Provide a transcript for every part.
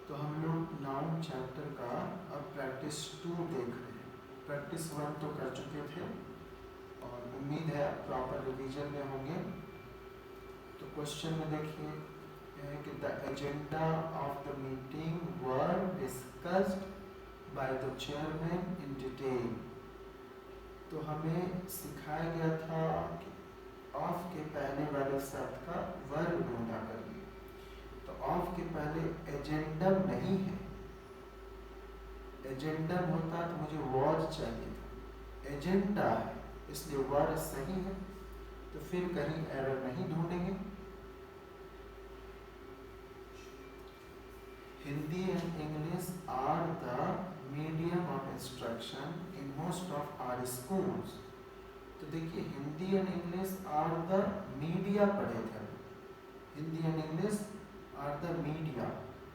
तो हम लोग नाउन चैप्टर का अब प्रैक्टिस 2 देख रहे हैं। प्रैक्टिस 1 तो कर चुके थे और उम्मीद है प्रॉपर रिवीजन में होंगे। तो क्वेश्चन में देखिए कि the agenda of the meeting were discussed by the chairman in detail. तो हमें सिखाया गया था कि ऑफ के पहले वाले शब्द का वर्ब ढूंढा करिए। तो ऑफ के पहले एजेंडम नहीं है, एजेंडम होता तो मुझे वॉज चाहिए था, एजेंडा है इसलिए वर्ड सही है। तो फिर कहीं एरर नहीं ढूंढेंगे। Hindi and English are the medium of instruction in most of our schools. तो देखिए Hindi and English are the media पढ़े थे, Hindi and English are the media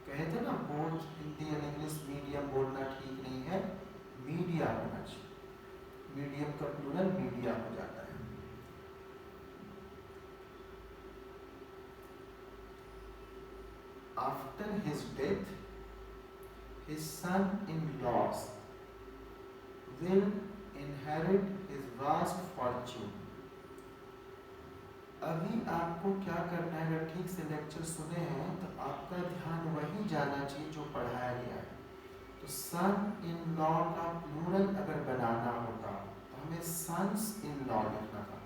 कहे थे ना। Both Hindi and English medium बोलना ठीक नहीं है, मीडिया होना चाहिए। मीडियम का प्लूरल मीडिया हो जाता है। After his death his son in loss will inherit his vast Fortune. अभी आपको क्या करना है, अगर ठीक से लेक्चर सुने हैं तो आपका ध्यान वही जाना चाहिए जो पढ़ाया गया है। तो सन इन लॉ का प्लूरल अगर बनाना होता तो हमें सन्स इन लॉ लिखना था।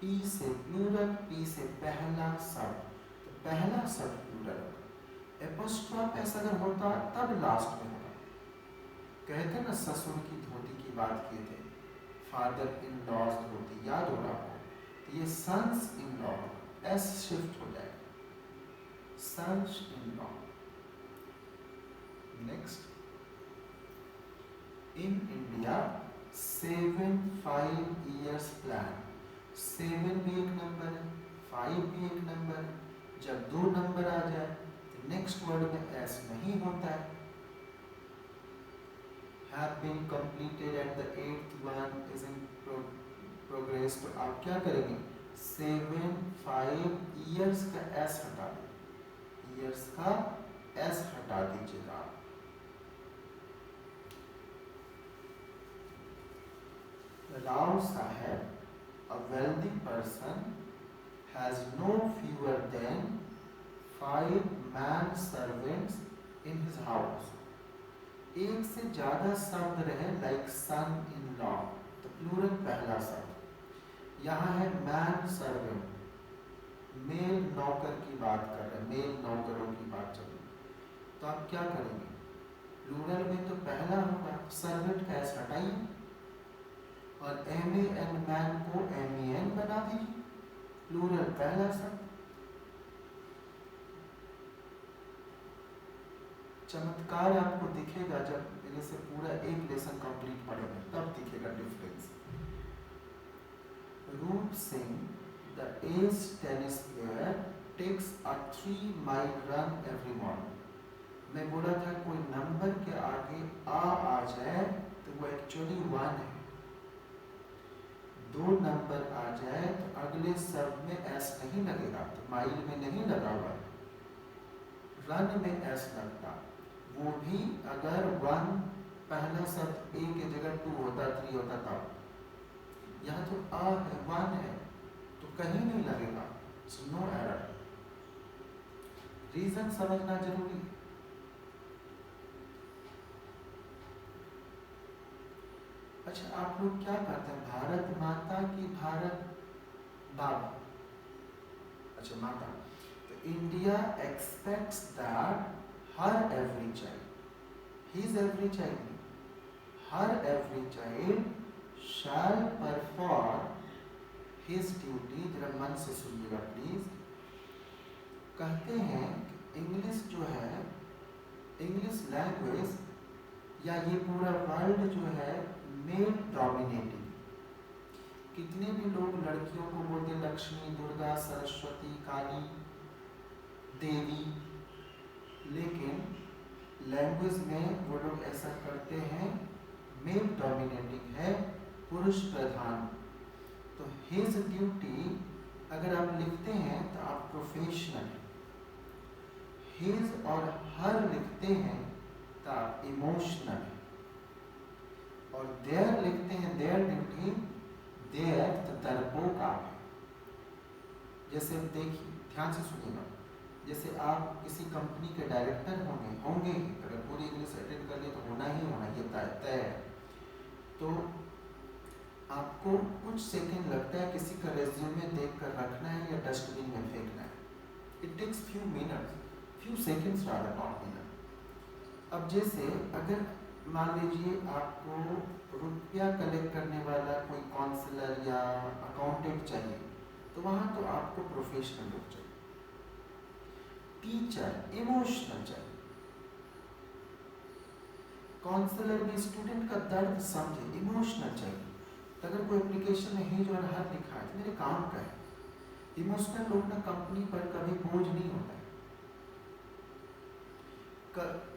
पी से प्लूरल, पी से पहला शब्द, तो पहला शब्द प्लूरल होगा। एपोस्ट्रोफ एस अगर होता तब लास्ट में होगा। कहते ना ससुर की धोती की बात किए थे, फादर इन लॉज धोती, याद हो रहा हो। ये sons in law s shift हो जाएगा, sons in law. Next, in India 7-5 years plan. 7 भी एक नंबर है, 5 भी एक नंबर है। जब 2 नंबर आ जाए तो नेक्स्ट वर्ड में एस नहीं होता है। Have been completed at the 8th one is in progress. तो आप क्या करेंगे, 7-5 years का एस हटा दीजिए, ईयर्स का एस हटा दीजिएगा। राव साहब, a wealthy person has no fewer than 5 man servants in his house। एक से ज्यादा शब्द रहे लाइक सन इन लॉ तो प्लूरल पहला शब्द। यहाँ है मैन सर्वेंट, मेल नौकर की बात कर रहे हैं, मेल नौकरों की बात चल रही। तो आप क्या करेंगे, प्लूरल में तो पहला होगा, सर्वेंट का एस हटाइए और एम ए एन मैन को एम ई एन बना दीजिए, प्लूरल पहला शब्द। चमत्कार आपको दिखेगा जब मेरे से पूरा एक लेसन कंप्लीट पढ़ेंगे, तब दिखेगा difference. Roop Singh, the ace tennis player, takes a 3 mile run every morning। मैं बोला था कोई नंबर के आगे आ जाए तो वो एक्चुअली 1 है। 2 नंबर आ जाए तो अगले शब्द में एस नहीं लगेगा, तो माइल में नहीं लगा हुआ, रन में एस लगता। वो भी अगर 1 पहला शब्द ए के जगह 2 होता, 3 होता तब। यहाँ तो आ है, 1 है, तो कहीं नहीं लगेगा, नो एरर। रीजन समझना जरूरी है। अच्छा, आप लोग क्या करते हैं, भारत माता की भारत बाबा? अच्छा, माता। तो India aspects that her every child, his every child, her every child shall perform his duty। जरा मन से सुनिएगा प्लीज। कहते हैं कि इंग्लिश जो है, इंग्लिश लैंग्वेज या ये पूरा वर्ल्ड जो है मेल डोमिनेटिंग। कितने भी लोग लड़कियों को बोलते लक्ष्मी, दुर्गा, सरस्वती, काली, देवी, लेकिन लैंग्वेज में वो लोग ऐसा करते हैं, मेल डोमिनेटिंग है, पुरुष प्रधान। तो हिज ड्यूटी अगर आप लिखते हैं तो आप प्रोफेशनल है, हिज और हर लिखते हैं द इमोशनल, और देयर लिखते हैं देयर ड्यूटी देयर दरपोक। जैसे देखिए, ध्यान से सुनिएगा, जैसे आप किसी कंपनी के डायरेक्टर होंगे अगर पूरी इंग्लिश अटेंड कर लिए तो होना ही होना, ये तय है। तो आपको कुछ सेकंड लगता है किसी का रेज्यूमे देख कर रखना है या डस्टबिन में फेंकना है। It takes few minutes, few seconds rather, not minute. अब जैसे अगर मान लीजिए आपको रुपया कलेक्ट करने वाला कोई काउंसलर या अकाउंटेंट चाहिए, तो वहाँ तो आपको प्रोफेशनल लोग चाहिए। टीचर इमोशनल चाहिए। काउंसलर भी स्टूडेंट का दर्द समझे, इमोशनल चाहिए। तो अगर कोई एप्लीकेशन में ही जो हर लिखा है तो मेरे काम का है। इमोशनल लोग ना कंपनी पर कभी बोझ नहीं होता है,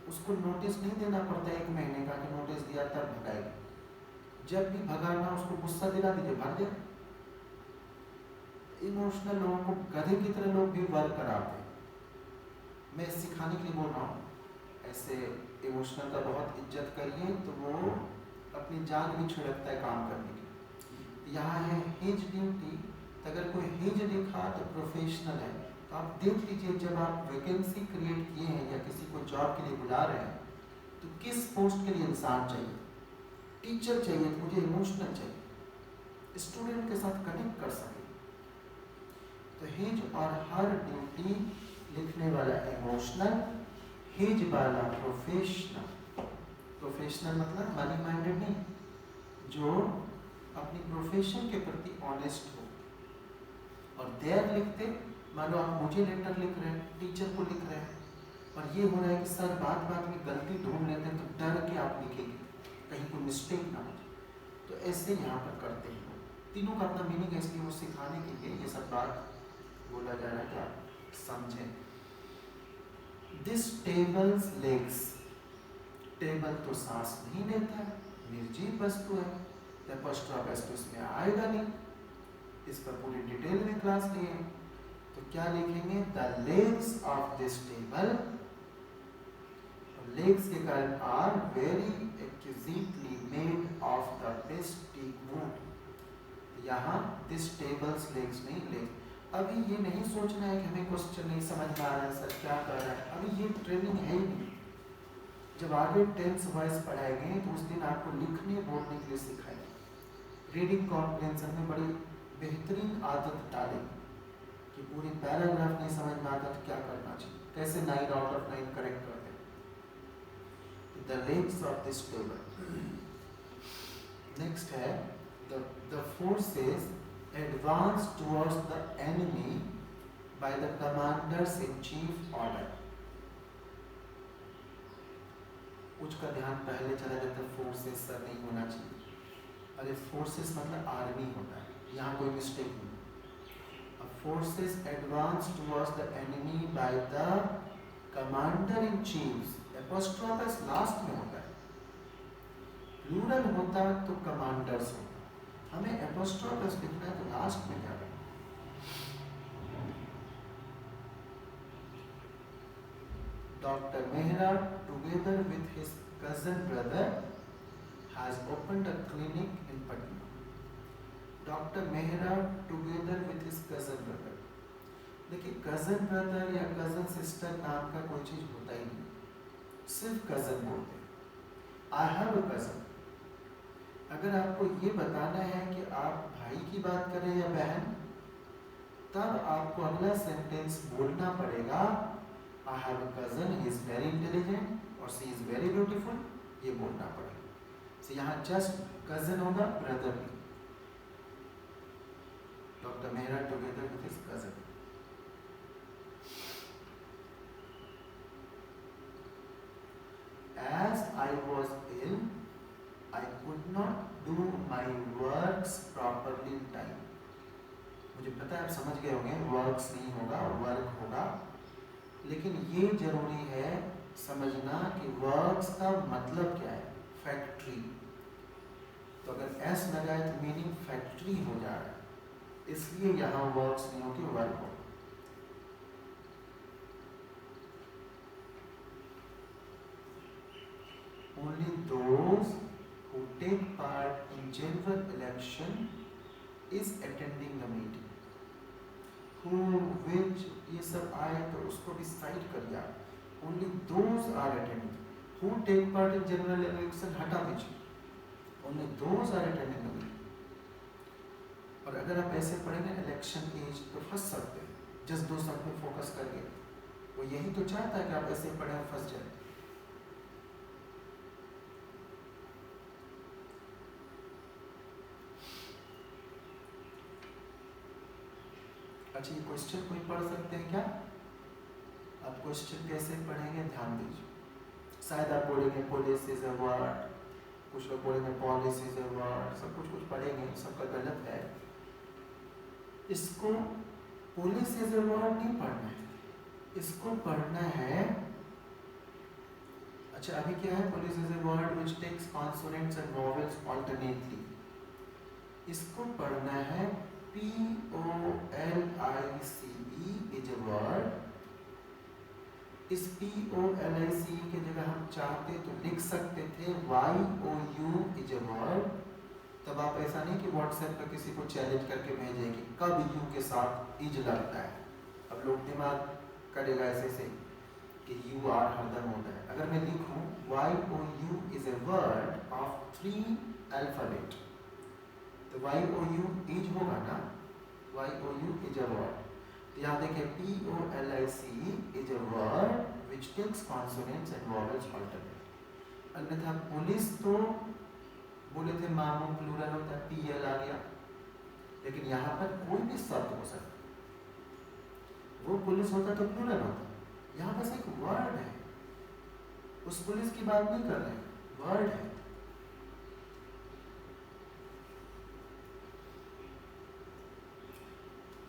उसको नोटिस नहीं देना पड़ता 1 महीने का कि नोटिस दिया तब भगाएगी। जब भी भगाना उसको गुस्सा दिला दीजिए, भाग दे। इमोशनल लोगों को गधे की तरह लोग भी वर्क कराते हैं। मैं सिखाने के लिए बोल रहा हूँ, ऐसे इमोशनल का बहुत इज्जत करिए तो वो अपनी जान भी छिड़कता है काम करने की। यहाँ है हिज ड्यूटी, तो अगर कोई हिज लिखा तो प्रोफेशनल है। तो आप देख लीजिए, जब आप वैकेंसी क्रिएट किए हैं या किसी को जॉब के लिए बुला रहे हैं तो किस पोस्ट के लिए इंसान चाहिए। टीचर चाहिए तो मुझे इमोशनल चाहिए, स्टूडेंट के साथ कनेक्ट कर सके। तो हिज और हर ड्यूटी लिखने वाला इमोशनल, हिज वाला प्रोफेशनल। प्रोफेशनल मतलब मनी माइंडेड नहीं, जो अपनी प्रोफेशन के प्रति ऑनेस्ट हो। और देयर लिखते, मानो आप मुझे लेटर लिख रहे हैं, टीचर को लिख रहे हैं, और ये हो रहा है कि सर बात बात में गलती ढूंढ लेते हैं, तो डर के आप लिखेंगे कहीं कोई मिस्टेक ना हो। तो ऐसे यहाँ पर करते हैं। तीनों का अपना मीनिंग है, इसलिए वो सिखाने के लिए ये सब बात बोला जा रहा है कि आप समझें। दिस टेबल्स लेग्स, टेबल तो सांस नहीं लेता है, निर्जीव वस्तु है, एपोस्ट्रोफ तो इसमें आएगा नहीं। इस पर पूरी डिटेल में क्लास लिए, तो क्या लिखेंगे, the legs of this table, legs के कारण are very exquisitely made of the best teak wood. यहाँ दिस टेबल्स लेग्स नहीं, लेग्स। अभी ये नहीं सोचना है कि हमें क्वेश्चन नहीं समझ में आ रहा है, सर क्या कर रहा है, अभी ये ट्रेनिंग है ही नहीं। जब आगे टेंस वॉइस पढ़ाएंगे तो उस दिन आपको लिखने बोलने के लिए सिखाएंगे। रीडिंग कॉम्प्रिहेंशन में बड़ी बेहतरीन आदत डालेंगे कि पूरी पैराग्राफ नहीं समझ में आता तो क्या करना चाहिए, कैसे 9 आउट ऑफ 9 करेक्ट कर दें। The legs of this table. Next है the forces advance towards the enemy by the commanders in chief order। कुछ का ध्यान पहले चला जाता, फोर्सेस सर नहीं होना चाहिए। अरे फोर्सेस मतलब आर्मी होता है, यहाँ कोई मिस्टेक नहीं। Forces advance towards the enemy by the commander in chief, apostrophes last में होता है। प्लूरल होता तो कमांडर्स होता, हमें एपोस्ट्रोफस लिखना है तो लास्ट में क्या करना। Doctor Mehra together with his cousin brother has opened a clinic in Patna. Doctor Mehra together with his cousin brother. देखिए, कजन ब्रदर या कजन सिस्टर नाम का कोई चीज होता ही नहीं, सिर्फ कजन बोलते हैं। आई हैव अ कजन। अगर आपको ये बताना है कि आप भाई की बात करें या बहन, तब आपको अगला सेंटेंस बोलना पड़ेगा आई have a cousin, he is very intelligent और शी इज वेरी ब्यूटीफुल, ये बोलना पड़ेगा। तो यहाँ जस्ट कजन होगा, ब्रदर नहीं। Doctor Mehra together with his cousin. As I was ill, I could not do my works properly in time। मुझे पता है आप समझ गए होंगे, वर्क्स नहीं होगा, वर्क होगा, लेकिन ये जरूरी है समझना कि वर्क्स का मतलब क्या है, फैक्ट्री। तो अगर एस लगाए तो मीनिंग फैक्ट्री हो जा रहा है, इसलिए यहाँ वर्क्स नहीं होती, वर्क हो। only those who take part in general election is attending the meeting. Who, which, ये सब आए तो उसको भी साइड कर दिया. Only those are attending. Who take part in general election हटा दीजिए. Only those are attending the meeting. और अगर आप ऐसे पढ़ेंगे इलेक्शन एज तो फंस सकते हैं. जस्ट दो सब पे फोकस करिए. वो यही तो चाहता है कि आप ऐसे पढ़े और फंस जाए. अच्छा, ये क्वेश्चन कोई पढ़ सकते हैं क्या? आप क्वेश्चन कैसे पढ़ेंगे ध्यान दीजिए. शायद आप बोलेंगे पुलिस इज अ वर्ड, कुछ लोग बोलेंगे पॉलिसी इज अ वर्ड, सब कुछ पढ़ेंगे, सबका गलत है. इसको पुलिस इज अ वर्ड नहीं पढ़ना है, इसको पढ़ना है. अच्छा, अभी क्या है? Police is a word which takes consonants and vowels alternately. इसको पढ़ना है POLICE is a word. इस POLICE के जगह हम चाहते तो लिख सकते थे YOU is a word. तब आप ऐसा नहीं कि व्हाट्सएप पर किसी को चैलेंज करके भेजें कि कब यू के साथ इज लगता है. अब लोग दिमाग करेगा ऐसे से कि यू आर हरदम होता है. अगर मैं लिखूं YOU is a word of 3 alphabet, तो YOU इज होगा ना. YOU is a word. तो यहाँ देखिए POLICE is a word which takes consonants and vowels alternate. अन्यथा पुलिस तो बोले थे मामू प्लूरल होता है, PL आ गया. लेकिन यहाँ पर कोई भी शब्द हो सकता. वो पुलिस होता तो प्लूरल होता. यहाँ बस एक वर्ड है. उस पुलिस की बात नहीं कर रहे, वर्ड है.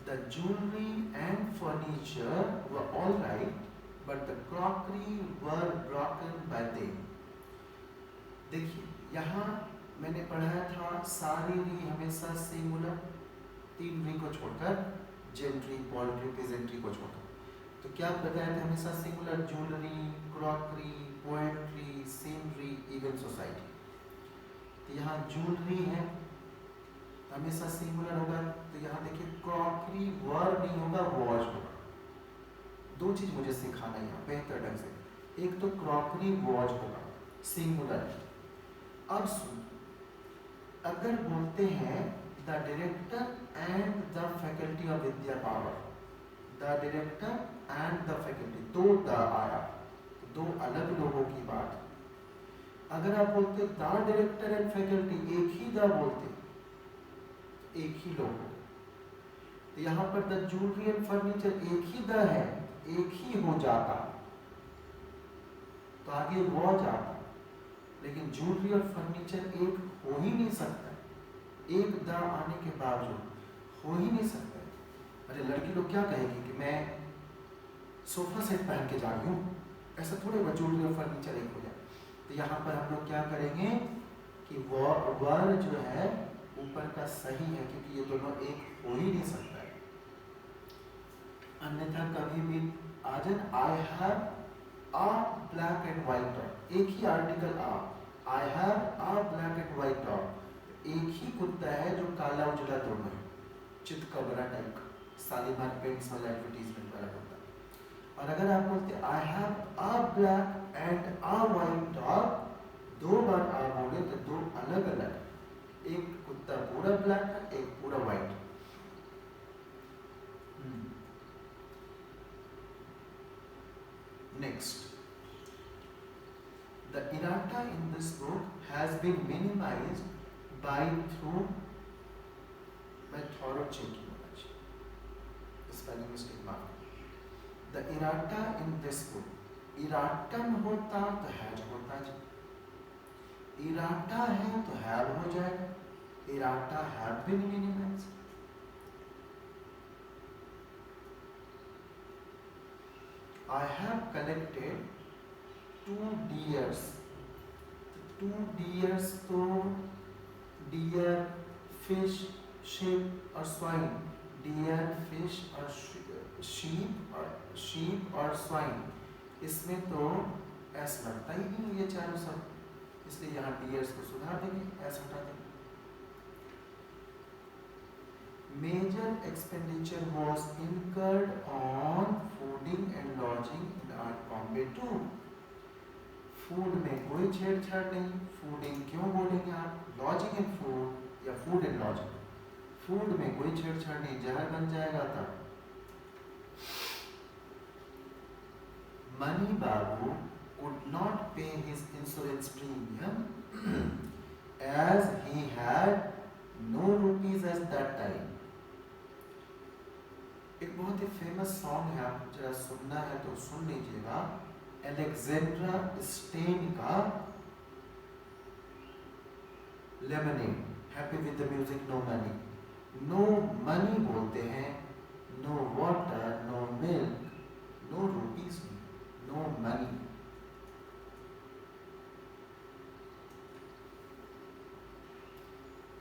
The jewelry and furniture were all right, but the crockery were broken by them. देखिए, यहाँ मैंने पढ़ाया था सारी री हमेशा सिंगुलर, 3 री को छोड़कर, जेंट्री, पोल्ट्री, पेजेंट्री को छोड़कर. तो क्या बताया था? हमेशा singular. Jewellery, crockery, poetry, scenery, even society. तो यहाँ ज्वेलरी है, हमेशा सिंगुलर होगा. तो यहाँ देखिए क्रॉकरी वर्ड नहीं होगा, वॉज होगा. 2 चीज मुझे सिखाना है यहाँ बेहतर ढंग से. एक तो क्रॉकरी वॉज होगा, सिंगुलर. अब सुन, अगर बोलते हैं the director and the faculty of Vidya power, the director and the faculty, 2 the आया, तो 2 अलग लोगों की बात. अगर आप बोलते द डायरेक्टर एंड फैकल्टी, एक ही द बोलते, एक ही लोग. तो यहाँ पर द ज्वेलरी एंड फर्नीचर एक ही द है, एक ही हो जाता तो आगे वो जाता. लेकिन ज्वेलरी और फर्नीचर एक हो ही नहीं सकता. एक द आने के बावजूद हो ही नहीं सकता. अरे लड़की लोग क्या कहेगी कि मैं सोफा सेट पहन के जा रही हूँ, ऐसा थोड़े वो ज्वेलरी और फर्नीचर एक हो जाए. तो यहाँ पर हम लोग क्या करेंगे कि वो वर्ड जो है ऊपर का सही है, क्योंकि ये दोनों एक हो ही नहीं सकता है. अन्यथा कभी भी आ जाए I have a black and white dog, एक ही आर्टिकल आ, I have a black and white dog, एक ही कुत्ता है जो काला उजला दोनों है. चितकबरा टाइप का, शालीमार पेंट्स वाला एडवर्टीजमेंट वाला होता है. और अगर आप बोलते आई have a black and a white dog, 2 बार आ बोले तो 2 अलग अलग, एक कुत्ता पूरा ब्लैक है, एक पूरा white. Next, the errata in this book has been minimized by thorough checking. Spelling mistake माफ. The errata in this book, erratum होता तो हैज होता है. errata है तो have हो जाएगा. errata have been minimized. I have collected 2 deers. 2 deers तो deer, fish, sheep और swine. deer, fish और sheep और swine. इसमें तो s लगता ही नहीं ये चारों सब. इसलिए यहाँ टीयर्स को सुधार देंगे, एस हटा देंगे। Major expenditure was incurred on fooding and lodging in art Bombay too. Food में कोई छेड़छाड़ नहीं, फूडिंग क्यों बोलेंगे आप, लॉजिंग एंड फूड या फूड एंड लॉजिंग, फूड में कोई छेड़छाड़ नहीं, जहर बन जाएगा तब। Mani Babu could not pay his insurance premium as he had no rupees at that time. एक बहुत ही फेमस सॉन्ग है, आप जरा सुनना है तो सुन लीजिएगा, एलेक्जेंड्रा स्टेन का lemonade, happy with the music no money. No money बोलते हैं, no water, no milk, no rupees, no money.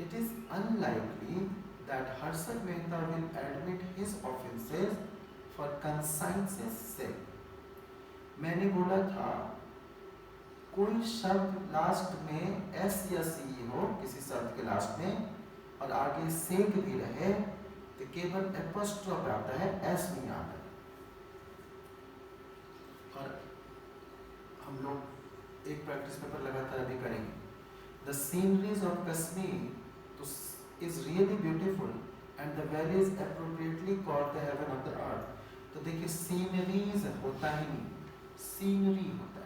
It is unlikely that Harshad Mehta will admit his offences for conscience's sake. मैंने बोला था कोई शब्द last में S या सी हो, किसी शब्द के लास्ट में, और आगे सेक भी रहे तो केवल एपोस्ट्रोफ आता है, एस नहीं आता। और हम लोग एक प्रैक्टिस पेपर लगातार अभी करेंगे। The sceneries of Kashmir is really beautiful and the valley is appropriately called the heaven of the earth. तो देखिए सीनरीज होता ही नहीं, सीनरी होता है।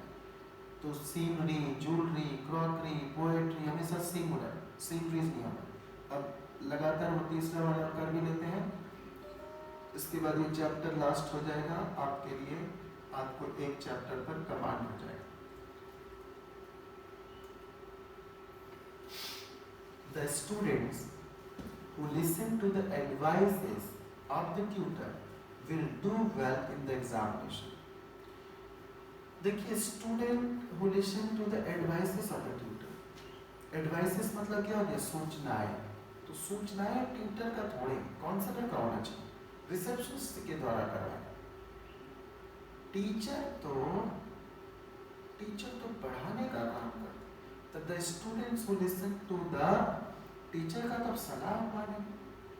तो सीनरी, ज्वेलरी, क्रॉकरी, पोएट्री हमेशा सिंगुलर, सीनरीज नहीं होता। अब लगातार वो तीसरा वाला कर भी लेते हैं, इसके बाद ये चैप्टर लास्ट हो जाएगा आपके लिए, आपको एक चैप्टर पर कमांड हो जाएगा। The students who listen to the advices of the tutor will do well in the examination. देखिए student who listen to the advices of the tutor, advices मतलब क्या हो गया, सूचनाएं। तो सूचनाएं ट्यूटर का थोड़े, काउंसलर का होना चाहिए, रिसेप्शनिस्ट के द्वारा करवाए। टीचर तो पढ़ाने का काम करता है। तो the students who listen to the teacher का तब सलाह माने।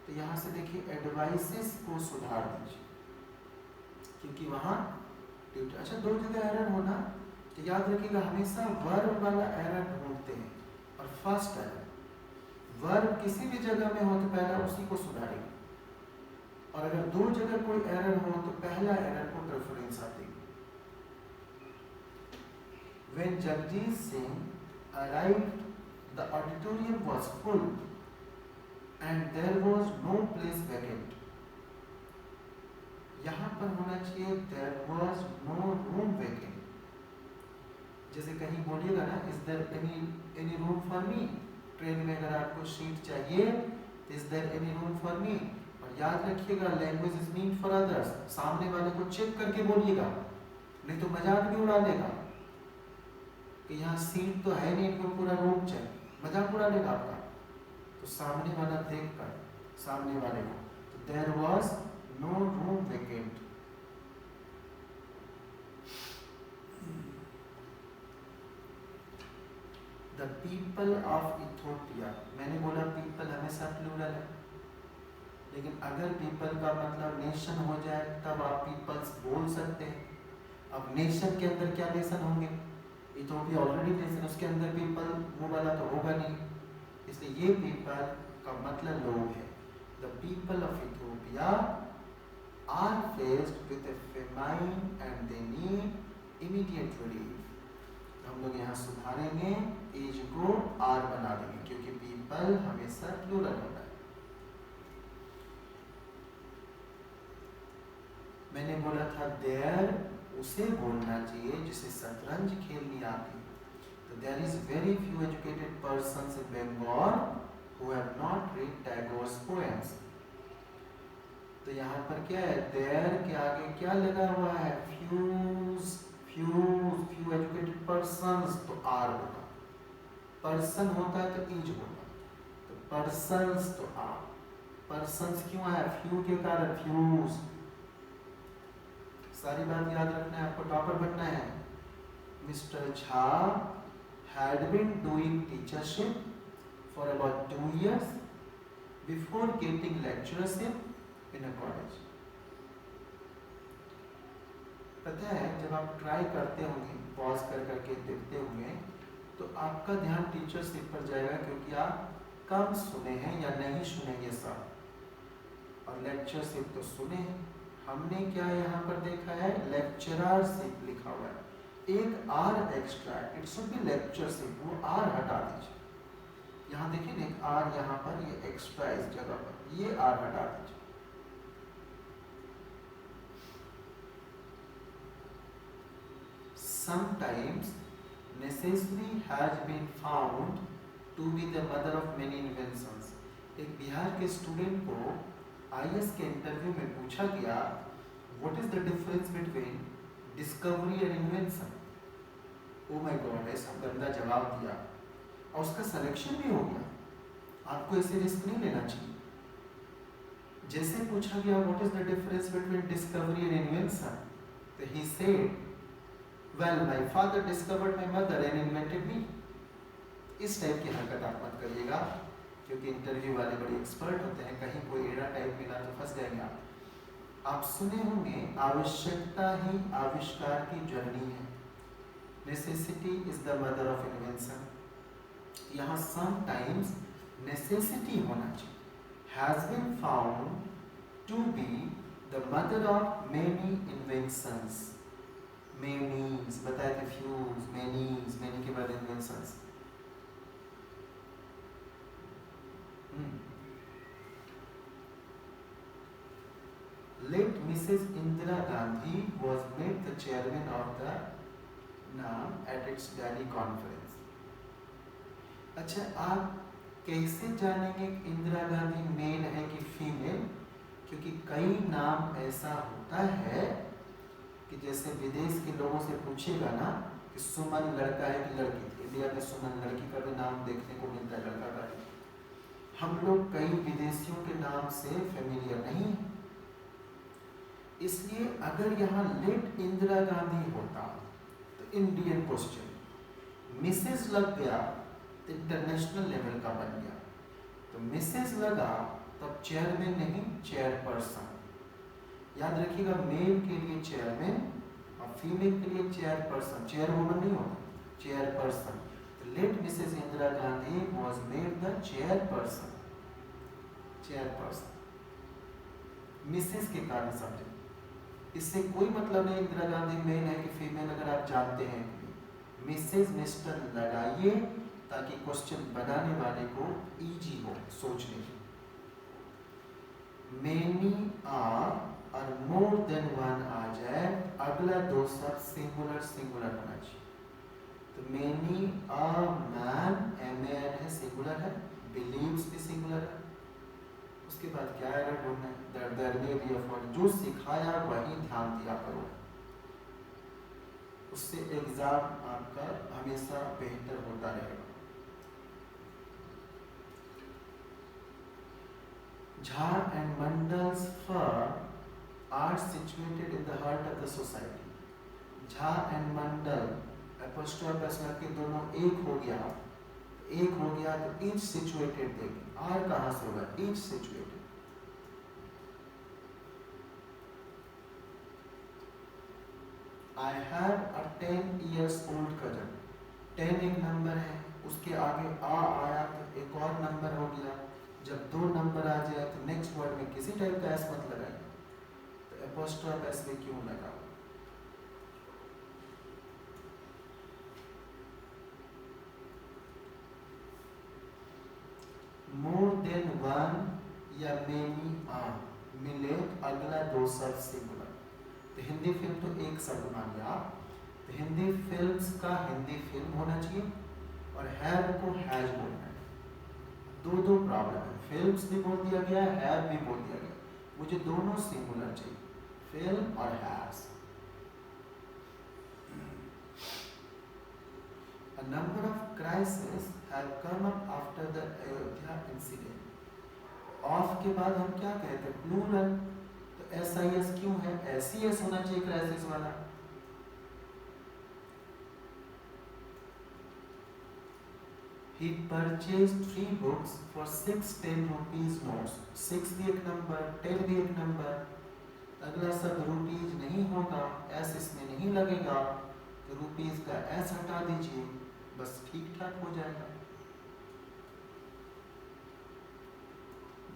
तो यहाँ से देखिए एडवाइसेस को सुधार दीजिए, क्योंकि वहाँ ट्यूटर। अच्छा, दो जगह एरर होना तो याद रखिएगा, हमेशा वर्ब वाला एरर ढूंढते हैं और फर्स्ट एरर। वर्ब किसी भी जगह में हो तो पहला उसी को सुधारेंगे, और अगर दो जगह कोई एरर हो तो पहला एरर को प्रेफरेंस आती है। When Jagdish Singh arrived, the auditorium was full and there was no place vacant. यहाँ पर होना चाहिए there was no room vacant। जैसे कहीं बोलिएगा ना, is there any room for me? Train में अगर आपको सीट चाहिए, is there any room for me? और याद रखिएगा language is meant for others, सामने वाले को चेक करके बोलिएगा, नहीं तो मजाक भी उड़ा देगा कि यहाँ सीट तो है नहीं, इनको पूरा रूम चाहिए, मजाक उड़ा लेगा आपका। तो सामने वाला देख कर, सामने वाले को, तो there was no room vacant. The people of Ethiopia, मैंने बोला पीपल हमेशा प्लूरल है, लेकिन अगर पीपल का मतलब नेशन हो जाए तब आप पीपल्स बोल सकते हैं। अब नेशन के अंदर क्या नेशन होंगे, इथियोपिया ऑलरेडी नेशन, उसके अंदर पीपल वो वाला तो होगा नहीं, इसलिए ये पीपल का मतलब लोग है। The people of Ethiopia are faced with a famine and they need immediate relief. हम लोग यहाँ सुधारेंगे, एज को आर बना देंगे, क्योंकि पीपल हमेशा प्लूरल होता है। मैंने बोला था देयर, उसे बोलना चाहिए जिसे शतरंज खेलनी आती है। तो there is very few educated persons in Bengal who have not read Tagore's poems. तो यहाँ पर क्या है, देयर के आगे क्या लगा हुआ है, फ्यू एजुकेटेड पर्सन्स, तो आर होगा। पर्सन होता है तो इज होगा, तो पर्सन्स तो आर। पर्सन्स क्यों है, फ्यू के कारण, फ्यूज। सारी बात याद रखना है आपको, टॉपर बनना है। Mister Jha had been doing teachership for about 2 years before getting lecturership in a college. पता है जब आप ट्राई करते होंगे पॉज कर करके देखते होंगे तो आपका ध्यान टीचरशिप पर जाएगा, क्योंकि आप कम सुने हैं या नहीं सुने ये सब, और लेक्चरशिप तो सुने हैं। हमने क्या यहाँ पर देखा है, लेक्चररशिप लिखा हुआ है, एक R extra, it should be lectureship, वो आर हटा दीजिए। यहाँ देखिए एक आर यहाँ पर, ये एक्स्ट्रा इस जगह पर, ये आर हटा दीजिए। Sometimes necessity has been found to be the mother of many inventions. एक बिहार के स्टूडेंट को IAS के इंटरव्यू में पूछा गया what is the difference between discovery and invention. Oh my God, ऐसा गंदा जवाब दिया और उसका सिलेक्शन भी हो गया। आपको ऐसे रिस्क नहीं लेना चाहिए। जैसे पूछा गया what is the difference between discovery and invention, तो he said well my father discovered my mother and invented me। इस टाइप की हरकत आप मत करिएगा, क्योंकि इंटरव्यू वाले बड़े एक्सपर्ट होते हैं, कहीं कोई एड़ा टाइप मिला तो फंस जाएंगे आप सुने होंगे आवश्यकता ही आविष्कार की जननी है, necessity is the mother of invention. यहाँ समटाइम्स नेसेसिटी होना चाहिए, has been found to be the mother of many inventions. मेनीज बताए थे, फ्यूज, मेनीज, मेनी के बाद inventions. Late Mrs. Indira Gandhi was made the chairman of the NAM at its Delhi conference। अच्छा, आप कैसे जानेंगे इंदिरा गांधी मेल है कि फीमेल? क्योंकि कई नाम ऐसा होता है कि जैसे विदेश के लोगों से पूछेगा ना कि सुमन लड़का है कि लड़की, इंडिया में सुमन लड़की का भी नाम देखने को मिलता है, लड़का का भी। हम लोग कई विदेशियों के नाम से फेमिलियर नहीं, इसलिए अगर यहाँ लेट इंदिरा गांधी होता तो इंडियन क्वेश्चन, मिसेज लग गया तो इंटरनेशनल लेवल का बन गया, तो मिसेज लगा तब चेयरमैन नहीं चेयरपर्सन। याद रखिएगा, मेल के लिए चेयरमैन और फीमेल के लिए चेयरपर्सन, चेयरवुमन नहीं होता, chairperson. Late Mrs Indira Gandhi was made the chairperson, chairperson Mrs के कारण समझे। इससे कोई मतलब नहीं इंदिरा गांधी मेल है कि फीमेल, अगर आप जानते हैं मिसेस मिस्टर लगाइए ताकि क्वेश्चन बनाने वाले को इजी हो सोचने की। मेनी आर और मोर देन वन आ जाए, अगला दो शब्द सिंगुलर सिंगुलर होना चाहिए। तो many a man, a man है सिंगुलर है, बिलीव्स भी सिंगुलर है। उसके बाद क्या आएगा ढूंढना है, there may be a for, जो सिखाया वही ध्यान दिया करो, उससे एग्जाम आपका हमेशा बेहतर होता रहेगा। Jha and Mandal's firm are situated in the heart of the society। Jha and Mandal apostrophe s के दोनों एक हो गया, एक हो गया तो each situated देंगे, आर कहाँ से होगा, each situated। I have a 10 years old cousin। 10 एक नंबर है, उसके आगे आ आया तो एक और नंबर हो गया। जब दो नंबर आ जाए तो नेक्स्ट वर्ड में किसी टाइप का एस मत लगाइए, तो एपोस्ट्रोफ एस में क्यों लगा? मोर देन वन या मेनी आर मिले, अगला दो शब्द सिंगुलर। तो हिंदी फिल्म तो एक शब्द मान लिया, तो हिंदी फिल्म्स का हिंदी फिल्म होना चाहिए और हैव को हैज बोलना है। दो दो प्रॉब्लम है, फिल्म्स भी बोल दिया गया, हैव भी बोल दिया गया, मुझे दोनों सिंगुलर चाहिए, फिल्म और has. A number of crises have come up after the Ayodhya incident। Of के बाद हम क्या कहते हैं, प्लूरल, तो SIS क्यों है, SES होना चाहिए क्राइसिस वाला। He purchased 3 books for 6 10 rupees notes. 6 भी एक नंबर, 10 भी एक नंबर, अगला सब रुपीज नहीं होगा, एस इसमें नहीं लगेगा, तो रुपीज का एस हटा दीजिए, बस ठीक ठाक हो जाएगा।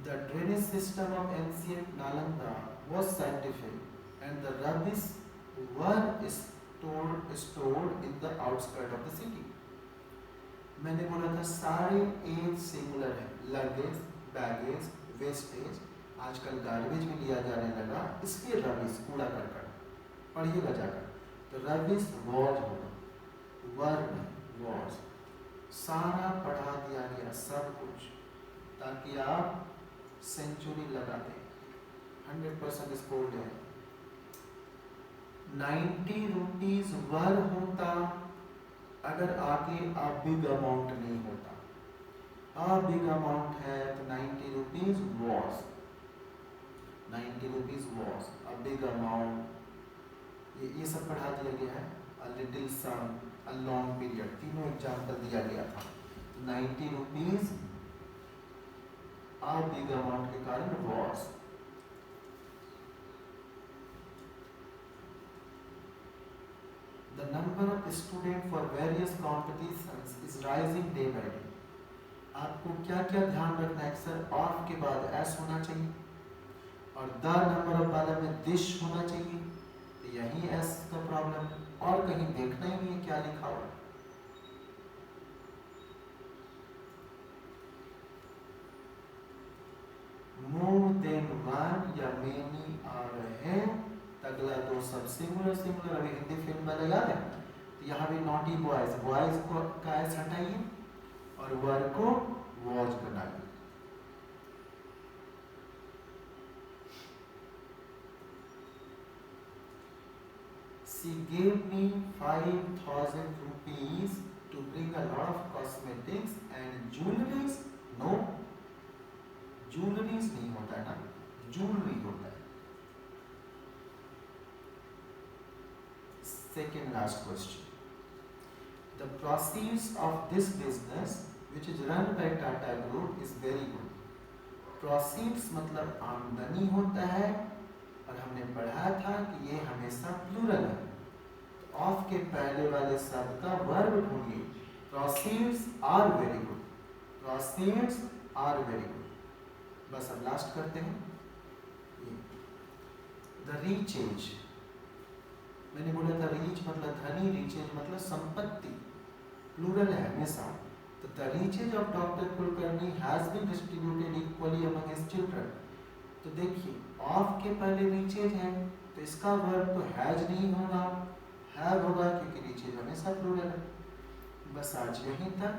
The drainage system of ancient Nalanda was scientific and the rubbish were stored in the outskirts of the city. मैंने बोला था सारे एज सिंगुलर है, लगेज, बैगेज, वेस्टेज, आजकल गार्बेज भी लिया जाने लगा, इसलिए रबिश कूड़ा करकट, पढ़िएगा जाकर, तो रबिश वॉज होगा, वर्ब वॉज, सारा पढ़ा दिया गया सब कुछ, ताकि आप सेंचुरी लगा दें, 100% स्कोर ले। 90 रुपीज वर होता अगर आगे अ बिग अमाउंट नहीं होता, अ बिग अमाउंट है तो 90 rupees was, 90 rupees was a big amount, ये सब पढ़ा दिया गया है। A little sum, a long period, तीनों एग्जाम्पल दिया गया था। 90 रुपीज अ बिग अमाउंट के कारण was. The number of students for various competitions is rising day by day. आपको क्या क्या ध्यान रखना है, सर ऑफ के बाद एस होना चाहिए और द नंबर ऑफ वाला में दिश होना चाहिए, तो यही एस का प्रॉब्लम है, और कहीं देखना ही नहीं है क्या लिखा हुआ। मोर देन वन या मेनी आ रहे, अगला तो सब सिंगुलर सिंगुलर, अभी हिंदी फिल्म वाला याद है, तो यहाँ भी नॉटी बॉयज, बॉयज को का एस हटाइए और वर को वॉच बनाइए। She gave me 5,000 rupees to bring a lot of cosmetics and jewelries. No, jewelries नहीं होता है ना, jewelry होता है। Second last question. The proceeds of this business, which is run by Tata Group, is very good. Proceeds मतलब आमदनी होता है, और हमने पढ़ा था कि ये हमेशा प्लूरल है, तो ऑफ के पहले वाले शब्द का वर्ब ढूंढिए। Proceeds are very good. Proceeds are very good. बस अब लास्ट करते हैं। The reach, मैंने बोला था रीच मतलब धनी, रीचेज मतलब संपत्ति, प्लूरल है हमेशा, तो the riches of Doctor Kulkarni has been distributed equally among his children. तो देखिए ऑफ के पहले रीचेज है, तो इसका वर्ब तो हैज नहीं होगा, हैव होगा, क्योंकि रीचेज हमेशा प्लूरल है। बस आज यहीं तक।